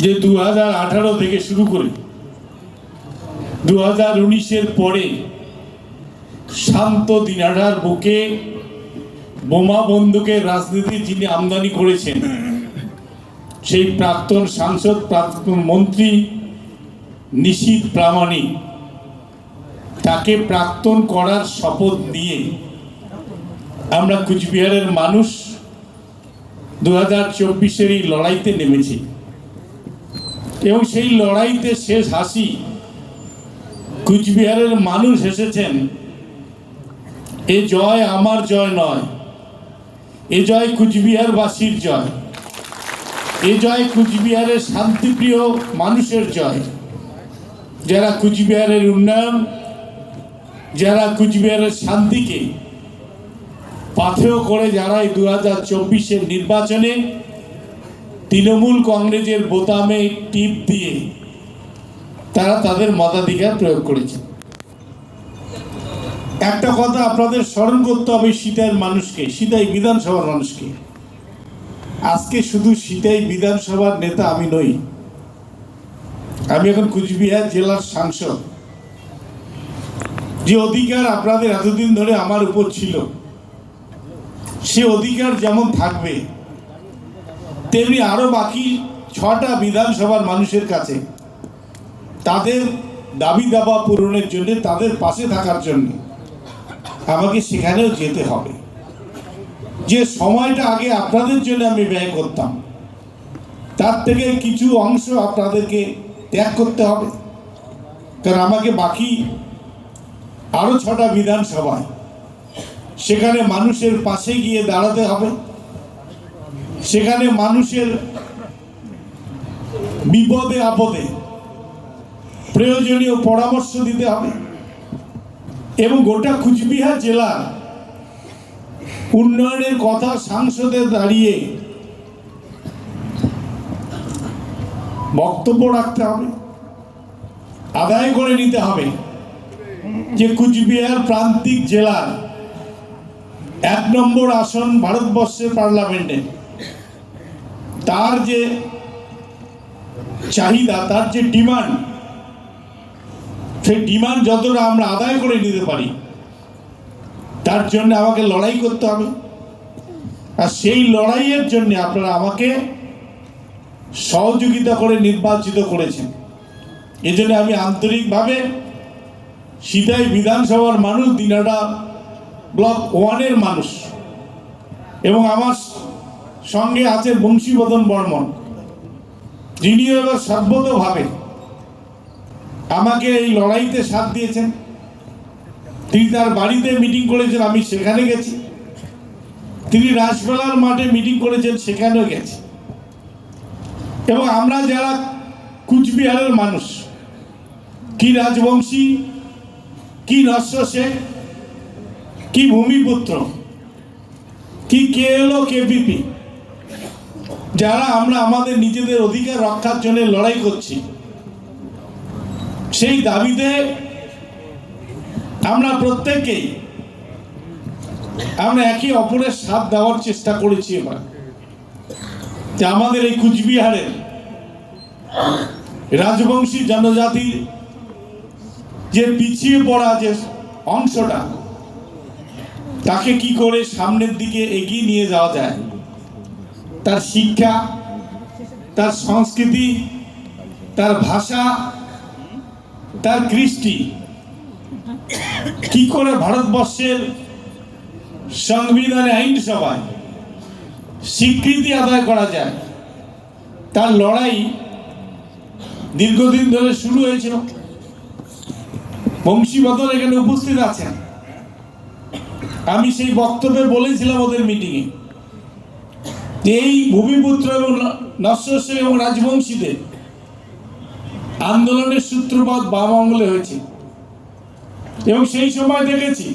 যে 2018 থেকে শুরু করে 2019-এর পরে শান্ত দিনাটার বুকে বোমা বন্দুকের রাজনীতি যিনি আমদানি করেছেন, সেই প্রাক্তন সাংসদ, প্রাক্তন মন্ত্রী নিশীথ প্রামাণিক, তাকে প্রাক্তন করার শপথ নিয়ে আমরা কুচবিহারের মানুষ 2024-এর এই লড়াইতে নেমেছি এবং সেই লড়াইতে শেষ হাসি কুচবিহারের মানুষ হেসেছেন। এ জয় আমার জয় নয়, এ জয় কুচবিহারবাসীর জয়, এ জয় কুচবিহারের শান্তিপ্রিয় মানুষের জয়, যারা কুচবিহারের উন্নয়ন, যারা কুচবিহারের শান্তিকে পাথেয় করে, যারা এই 2024-এর নির্বাচনে তৃণমূল কংগ্রেসের বোতামে টিপ দিয়ে তারা তাদের মতাধিকার প্রয়োগ করেছে। একটা কথা আপনাদের স্মরণ করতে হবে, সিতাইয়ের মানুষকে, সিতাই বিধানসভার মানুষকে। আজকে শুধু সিতাই বিধানসভার নেতা আমি নই, আমি এখন কুচবিহার জেলার সাংসদ। যে অধিকার আপনাদের এতদিন ধরে আমার উপর ছিল, সে অধিকার যেমন থাকবে, তেমনি আরো বাকি 6টা বিধানসভার মানুষের কাছে তাদের দাবি দাবা পূরণের জন্য, তাদের পাশে থাকার জন্য আমাকে সেখানেও যেতে হবে। যে সময়টা আগে আপনাদের জন্য আমি ব্যয় করতাম, তার থেকে কিছু অংশ আপনাদেরকে ত্যাগ করতে হবে, কারণ আমাকে বাকি আরো 6টা বিধানসভায় সেখানে মানুষের পাশে গিয়ে দাঁড়াতে হবে, সেখানে মানুষের বিপদে আপদে প্রয়োজনীয় পরামর্শ দিতে হবে এবং গোটা কুচবিহার জেলার উন্নয়নের কথা সংসদে দাঁড়িয়ে বক্তব্য রাখতে হবে, আদায় করে নিতে হবে যে কুচবিহার প্রান্তিক জেলার 1 নম্বর আসন ভারতবর্ষের পার্লামেন্টে, তার যে চাহিদা, তার যে ডিমান্ড, সেই ডিমান্ড যতটা আমরা আদায় করে নিতে পারি, তার জন্য আমাকে লড়াই করতে হবে। আর সেই লড়াইয়ের জন্য আপনারা আমাকে সহযোগিতা করে নির্বাচিত করেছেন। এজন্য আমি আন্তরিকভাবে সিতাই বিধানসভার মানুষ, দিনাটা ব্লক 1-এর মানুষ, এবং আমার সঙ্গে আছে বংশীবদন বর্মন, যিনিও এবার সর্বতভাবে আমাকে এই লড়াইতে সাথ দিয়েছেন। তিনি তার বাড়িতে মিটিং করেছেন, আমি সেখানে গেছি। তিনি রাজবেলার মাঠে মিটিং করেছেন, সেখানেও গেছি। এবং আমরা যারা কুচবিহারের মানুষ, কি রাজবংশী, কি নস্য শেখ, কি ভূমিপুত্র, কি কেএলও কেপিপি, যারা আমরা আমাদের নিজেদের অধিকার রক্ষার জন্য লড়াই করছি, সেই দাবিতে আমরা প্রত্যেকেই আমরা একে অপরের সাথ দেওয়ার চেষ্টা করেছি। এবার যে আমাদের এই কুচবিহারের রাজবংশী জনজাতির যে পিছিয়ে পড়া যে অংশটা, তাকে কি করে সামনের দিকে এগিয়ে নিয়ে যাওয়া যায়, তার শিক্ষা, তার সংস্কৃতি, তার ভাষা, তার কৃষ্টি কি করে ভারতবর্ষের সংবিধানে, আইনসভায় স্বীকৃতি আদায় করা যায়, তার লড়াই দীর্ঘদিন ধরে শুরু হয়েছিল। বংশীবদন এখানে উপস্থিত আছেন। আমি সেই বক্তব্যে বলেছিলাম ওদের মিটিংয়ে, এই ভূমিপুত্র এবং নস্য এবং রাজবংশীদের আন্দোলনের সূত্রপাত বাম আমলে হয়েছে এবং সেই সময় দেখেছি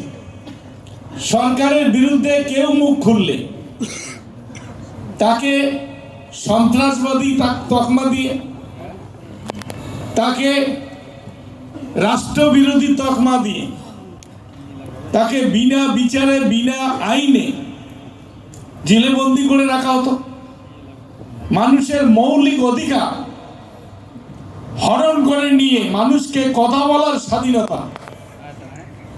সরকারের বিরুদ্ধে কেউ মুখ খুললে তাকে সন্ত্রাসবাদী তকমা দিয়ে, তাকে রাষ্ট্রবিরোধী তকমা দিয়ে, তাকে বিনা বিচারে, বিনা আইনে জেলে বন্দি করে রাখা হতো। মানুষের মৌলিক অধিকার হরণ করে নিয়ে মানুষকে কথা বলার স্বাধীনতা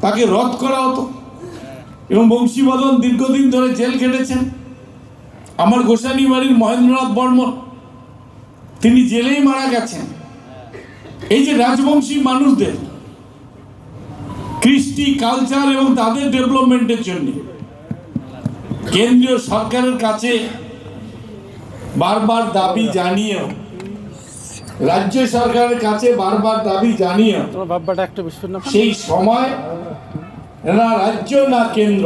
তাকে রদ করা হতো। এবং বংশীবদন দীর্ঘদিন ধরে জেল খেটেছেন। আমার গোসানি বাড়ির মহেন্দ্রনাথ বর্মন, তিনি জেলেই মারা গেছেন। এই যে রাজবংশী মানুষদের কৃষ্টি, কালচার এবং তাদের ডেভেলপমেন্টের জন্য কেন্দ্রীয় সরকারের কাছে বারবার দাবি জানিয়েও, রাজ্য সরকারের কাছে বারবার দাবি জানিয়েও সেই সময় না রাজ্য না কেন্দ্র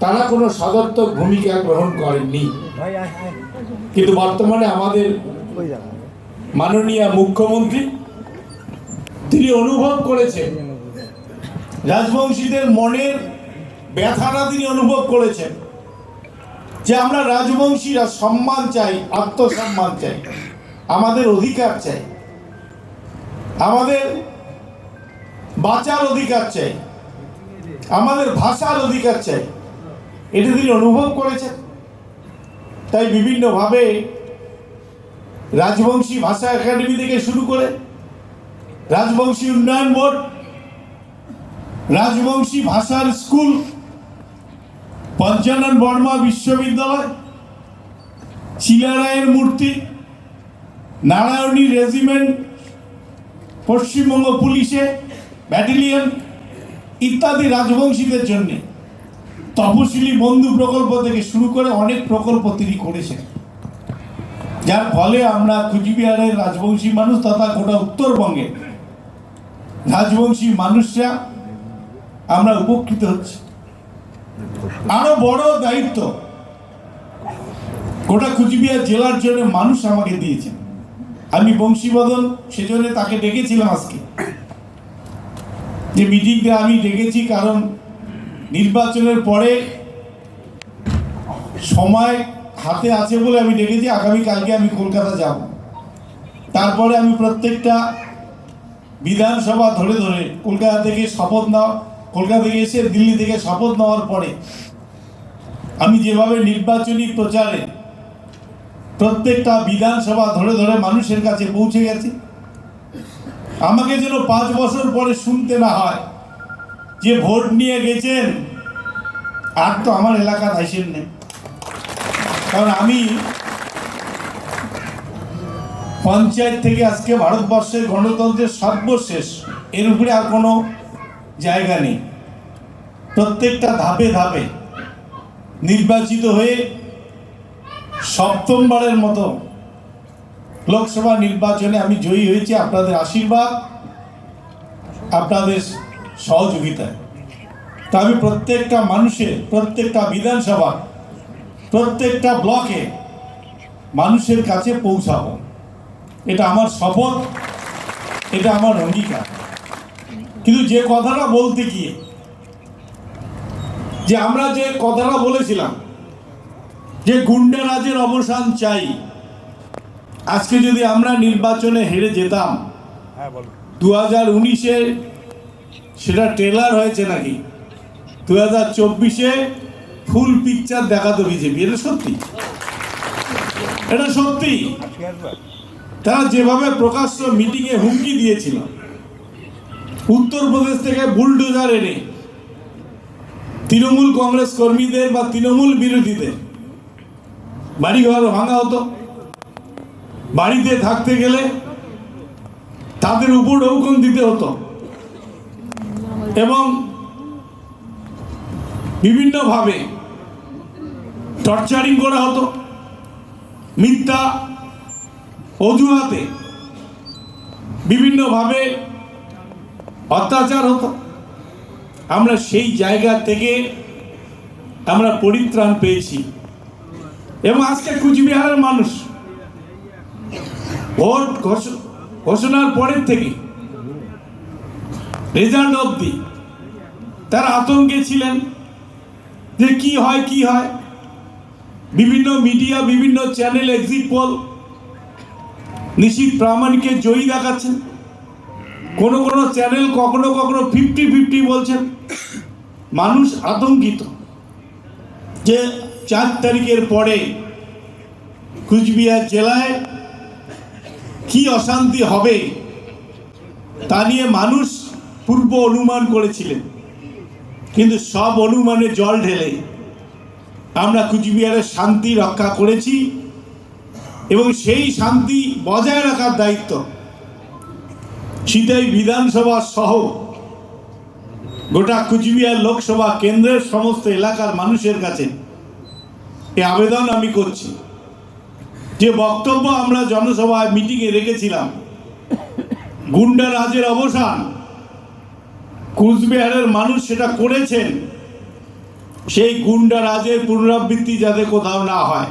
তারা কোনো সদর্থক ভূমিকা গ্রহণ করেননি। কিন্তু বর্তমানে আমাদের মাননীয় মুখ্যমন্ত্রী তিনি অনুভব করেছেন, রাজবংশীদের মনের ব্যথাটা তিনি অনুভব করেছেন যে আমরা রাজবংশীরা সম্মান চাই, আত্মসম্মান চাই, আমাদের অধিকার চাই, আমাদের বাঁচার অধিকার চাই, আমাদের ভাষার অধিকার চাই। এটা তিনি অনুভব করেছেন। তাই বিভিন্নভাবে রাজবংশী ভাষা একাডেমি থেকে শুরু করে রাজবংশী উন্নয়ন বোর্ড, রাজবংশী ভাষার স্কুল, পঞ্চানন বর্মা বিশ্ববিদ্যালয়, চিলারায়ের মূর্তি, নারায়ণী রেজিমেন্ট, পশ্চিমবঙ্গ পুলিশে ব্যাটালিয়ন ইত্যাদি রাজবংশীদের জন্য তপশিলি বন্ধু প্রকল্প থেকে শুরু করে অনেক প্রকল্প তিনি করেছেন, যার ফলে আমরা কুচবিহারের রাজবংশী মানুষ তথা গোটা উত্তরবঙ্গে রাজবংশী মানুষরা আমরা উপকৃত হচ্ছি। আরো বড় দায়িত্ব গোটা কুচবিহার জেলার জন্য মানুষ আমাকে দিয়েছেন। আমি বংশীবদন সেজন্য তাকে ডেকেছিলাম আজকে, যে মিটিংটা আমি ডেকেছি কারণ নির্বাচনের পরে সময় হাতে আছে বলে আমি ডেকেছি। আগামীকালকে আমি কলকাতা যাব, তারপরে আমি প্রত্যেকটা বিধানসভা ধরে ধরে কলকাতা থেকে শপথ নেওয়া, কলকাতা থেকে এসে দিল্লি থেকে শপথ নেওয়ার পরে আমি যেভাবে নির্বাচনী প্রচারে প্রত্যেকটা বিধানসভা ধরে ধরে মানুষের কাছে পৌঁছে গেছি, আমাকে যেন 5 বছর পরে শুনতে না হয় যে ভোট নিয়ে গেছেন আর তো আমার এলাকার আইসেন নেই। কারণ আমি পঞ্চায়েত থেকে আজকে ভারতবর্ষের গণতন্ত্রের সর্বশেষ, এর উপরে আর কোনো জায়গা নেই। প্রত্যেকটা ধাপে ধাপে নির্বাচিত হয়ে 7মবারের মতো লোকসভা নির্বাচনে আমি জয়ী হয়েছি আপনাদের আশীর্বাদ, আপনাদের সহযোগিতায়। তা আমি প্রত্যেকটা মানুষের, প্রত্যেকটা বিধানসভা, প্রত্যেকটা ব্লকে মানুষের কাছে পৌঁছাবো, এটা আমার শপথ, এটা আমার অঙ্গীকার। কিন্তু যে কথাটা বলতে গিয়ে, যে আমরা যে কথাটা বলেছিলাম যে গুন্ডারাজের অবসান চাই, আজকে যদি আমরা নির্বাচনে হেরে যেতাম, 2019-এ সেটা ট্রেলার হয়েছে নাকি, 2024-এ ফুল পিকচার দেখাতো বিজেপি। এটা সত্যি, এটা সত্যি। তারা যেভাবে প্রকাশ্য মিটিংয়ে হুমকি দিয়েছিল, উত্তরপ্রদেশ থেকে বুলডোজার এনে তৃণমূল কংগ্রেস কর্মীদের বা তৃণমূল বিরোধীদের বাড়িঘর ভাঙা হতো, বাড়িতে থাকতে গেলে তাদের উপর হুকুম দিতে হতো এবং বিভিন্নভাবে টর্চারিং করা হতো, মিথ্যা অজুহাতে বিভিন্নভাবে অত্যাচার হতো। আমরা সেই জায়গা থেকে আমরা পরিত্রাণ পেয়েছি এবং আজকে কুচবিহারের মানুষ ভোট ঘোষণার পরের থেকে রেজাল্ট অবধি তারা আতঙ্কে ছিলেন যে কি হয় কি হয়। বিভিন্ন মিডিয়া, বিভিন্ন চ্যানেল এক্সিট পোল নিশীথ প্রামাণিককে জয়ী দেখাচ্ছেন, কোনো কোনো চ্যানেল কখনো কখনো 50-50 বলছেন। মানুষ আতঙ্কিত যে 4 তারিখের পরে কুচবিহার জেলায় কি অশান্তি হবে তা নিয়ে মানুষ পূর্ব অনুমান করেছিলেন, কিন্তু সব অনুমানে জল ঢেলে আমরা কুচবিহারের শান্তি রক্ষা করেছি এবং সেই শান্তি বজায় রাখার দায়িত্ব সিতাই বিধানসভা সহ গোটা কুচবিহার লোকসভা কেন্দ্রের সমস্ত এলাকার মানুষের কাছে এই আবেদন আমি করছি যে বক্তব্য আমরা জনসভায় মিটিংয়ে রেখেছিলাম, গুন্ডা রাজের অবসান, কুচবিহারের মানুষ সেটা করেছেন, সেই গুন্ডা রাজের পুনরাবৃত্তি যাতে কোথাও না হয়।